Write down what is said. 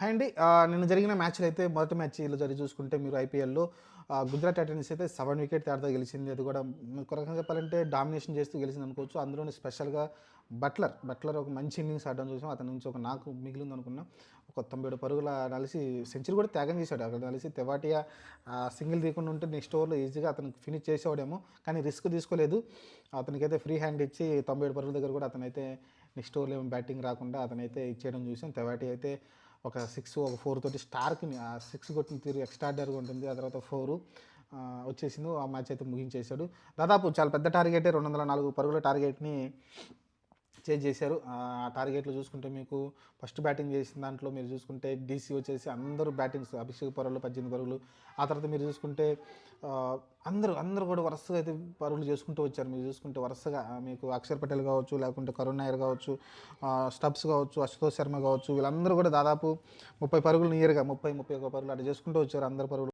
Hi అండి. నిన్న జరిగిన మ్యాచ్‌లో అయితే మొదటి మ్యాచ్‌లో చూసుకుంటే మీరు ఐపీఎల్‌లో గుజరాత్ టైటన్స్ అయితే 7 వికెట్ తేడాతో గెలిచింది. అది కూడా ఒక రకంగా చెప్పాలంటే డామినేషన్ చేస్తూ గెలిచిందనుకోవచ్చు. అందులోని స్పెషల్‌గా బట్లర్ ఒక మంచి ఇన్నింగ్స్ ఆడడం చూసాం. అతని నుంచి ఒక నాకు మిగిలిందనుకున్నాం. ఒక 97 పరుగుల నలిసి సెంచరీ కూడా త్యాగం చేశాడు. అక్కడ నలిసి తెవాటియా సింగిల్ తీయకుండా ఉంటే నెక్స్ట్ ఓవర్‌లో ఈజీగా అతనికి ఫినిష్ చేసేవాడేమో. కానీ రిస్క్ తీసుకోలేదు. అతనికైతే ఫ్రీ హ్యాండ్ ఇచ్చి 97 పరుగుల దగ్గర కూడా అతనైతే నెక్స్ట్ ఓవర్‌లో ఏమో బ్యాటింగ్ రాకుండా అతనైతే ఇచ్చేయడం చూసాం. తెవాటియా అయితే ఒక 6 ఒక 4 తోటి స్టార్క్ని ఆ 6 కొట్టిన తీరు ఎక్స్ట్రాడనరీగా ఉంటుంది. ఆ తర్వాత 4 వచ్చేసింది. ఆ మ్యాచ్ అయితే ముగించేశాడు. దాదాపు చాలా పెద్ద టార్గెటే 204 పరుగుల టార్గెట్ని చేజ్ చేశారు. ఆ టార్గెట్లు చూసుకుంటే మీకు ఫస్ట్ బ్యాటింగ్ చేసిన దాంట్లో మీరు చూసుకుంటే డీసీ వచ్చేసి అందరూ బ్యాటింగ్స్ అభిషేక్ పరుగులు 18 పరుగులు. ఆ తర్వాత మీరు చూసుకుంటే అందరూ కూడా వరుసగా అయితే పరుగులు చేసుకుంటూ వచ్చారు. మీరు చూసుకుంటే వరుసగా మీకు అక్షర్ పటేల్ కావచ్చు, లేకుంటే కరుణ్ నాయర్ కావచ్చు, స్టబ్స్ కావచ్చు, అశుతోష్ శర్మ కావచ్చు, వీళ్ళందరూ కూడా దాదాపు 30 పరుగులు నియర్గా 31 పరుగులు అట్లా చేసుకుంటూ వచ్చారు అందరు పరుగులు.